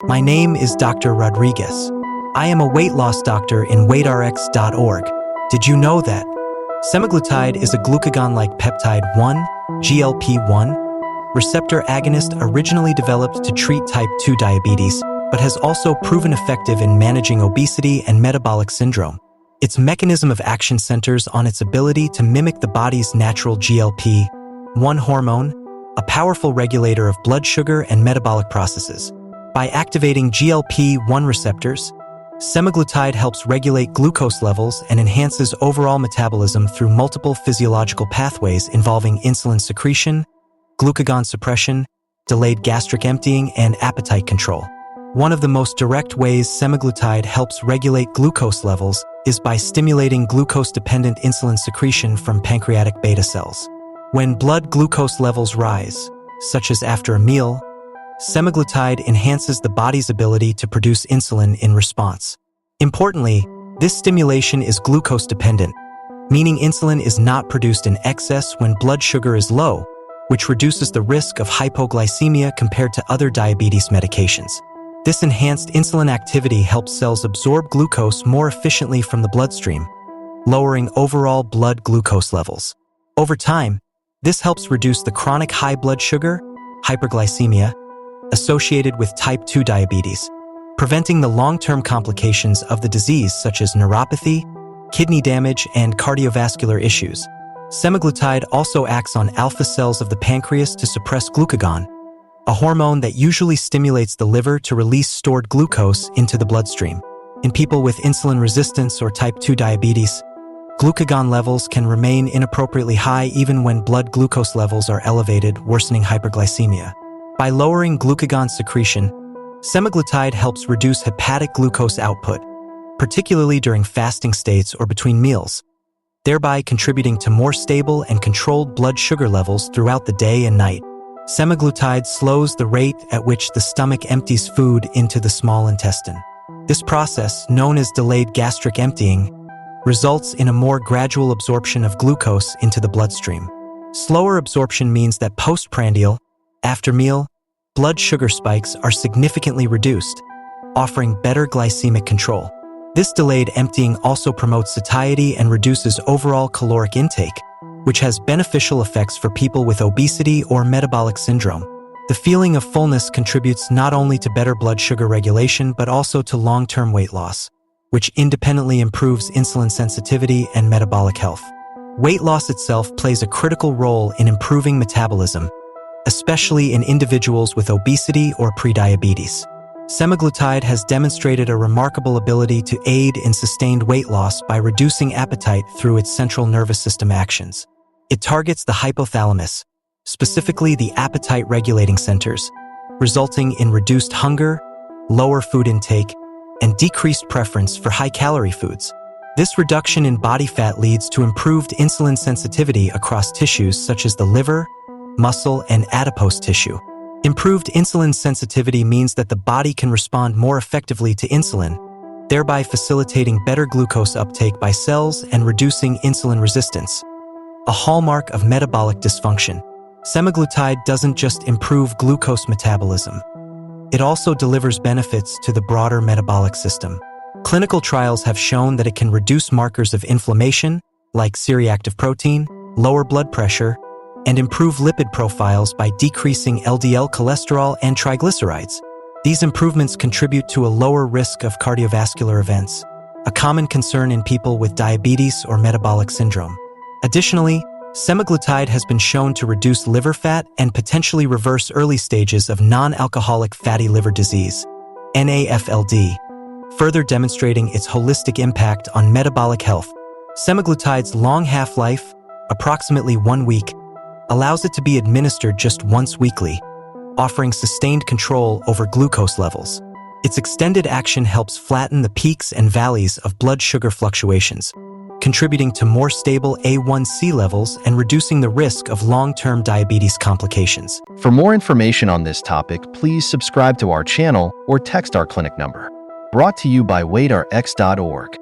My name is Dr. Rodriguez. I am a weight loss doctor in weightrx.org. Did you know that semaglutide is a glucagon-like peptide 1, GLP-1, receptor agonist originally developed to treat type 2 diabetes, but has also proven effective in managing obesity and metabolic syndrome. Its mechanism of action centers on its ability to mimic the body's natural GLP-1 hormone, a powerful regulator of blood sugar and metabolic processes. By activating GLP-1 receptors, semaglutide helps regulate glucose levels and enhances overall metabolism through multiple physiological pathways involving insulin secretion, glucagon suppression, delayed gastric emptying, and appetite control. One of the most direct ways semaglutide helps regulate glucose levels is by stimulating glucose-dependent insulin secretion from pancreatic beta cells. When blood glucose levels rise, such as after a meal, semaglutide enhances the body's ability to produce insulin in response. Importantly, this stimulation is glucose-dependent, meaning insulin is not produced in excess when blood sugar is low, which reduces the risk of hypoglycemia compared to other diabetes medications. This enhanced insulin activity helps cells absorb glucose more efficiently from the bloodstream, lowering overall blood glucose levels. Over time, this helps reduce the chronic high blood sugar, hyperglycemia, associated with type 2 diabetes, preventing the long-term complications of the disease such as neuropathy, kidney damage, and cardiovascular issues. Semaglutide also acts on alpha cells of the pancreas to suppress glucagon, a hormone that usually stimulates the liver to release stored glucose into the bloodstream. In people with insulin resistance or type 2 diabetes, glucagon levels can remain inappropriately high even when blood glucose levels are elevated, worsening hyperglycemia. By lowering glucagon secretion, semaglutide helps reduce hepatic glucose output, particularly during fasting states or between meals, thereby contributing to more stable and controlled blood sugar levels throughout the day and night. Semaglutide slows the rate at which the stomach empties food into the small intestine. This process, known as delayed gastric emptying, results in a more gradual absorption of glucose into the bloodstream. Slower absorption means that postprandial, after meal, blood sugar spikes are significantly reduced, offering better glycemic control. This delayed emptying also promotes satiety and reduces overall caloric intake, which has beneficial effects for people with obesity or metabolic syndrome. The feeling of fullness contributes not only to better blood sugar regulation but also to long-term weight loss, which independently improves insulin sensitivity and metabolic health. Weight loss itself plays a critical role in improving metabolism, especially in individuals with obesity or prediabetes. Semaglutide has demonstrated a remarkable ability to aid in sustained weight loss by reducing appetite through its central nervous system actions. It targets the hypothalamus, specifically the appetite-regulating centers, resulting in reduced hunger, lower food intake, and decreased preference for high-calorie foods. This reduction in body fat leads to improved insulin sensitivity across tissues such as the liver, muscle, and adipose tissue. Improved insulin sensitivity means that the body can respond more effectively to insulin, thereby facilitating better glucose uptake by cells and reducing insulin resistance, a hallmark of metabolic dysfunction. Semaglutide doesn't just improve glucose metabolism. It also delivers benefits to the broader metabolic system. Clinical trials have shown that it can reduce markers of inflammation, like C-reactive protein, lower blood pressure, and improve lipid profiles by decreasing LDL cholesterol and triglycerides. These improvements contribute to a lower risk of cardiovascular events, a common concern in people with diabetes or metabolic syndrome. Additionally, semaglutide has been shown to reduce liver fat and potentially reverse early stages of non-alcoholic fatty liver disease, NAFLD, further demonstrating its holistic impact on metabolic health. Semaglutide's long half-life, approximately 1 week, allows it to be administered just once weekly, offering sustained control over glucose levels. Its extended action helps flatten the peaks and valleys of blood sugar fluctuations, contributing to more stable A1C levels and reducing the risk of long-term diabetes complications. For more information on this topic, please subscribe to our channel or text our clinic number. Brought to you by weightrx.org.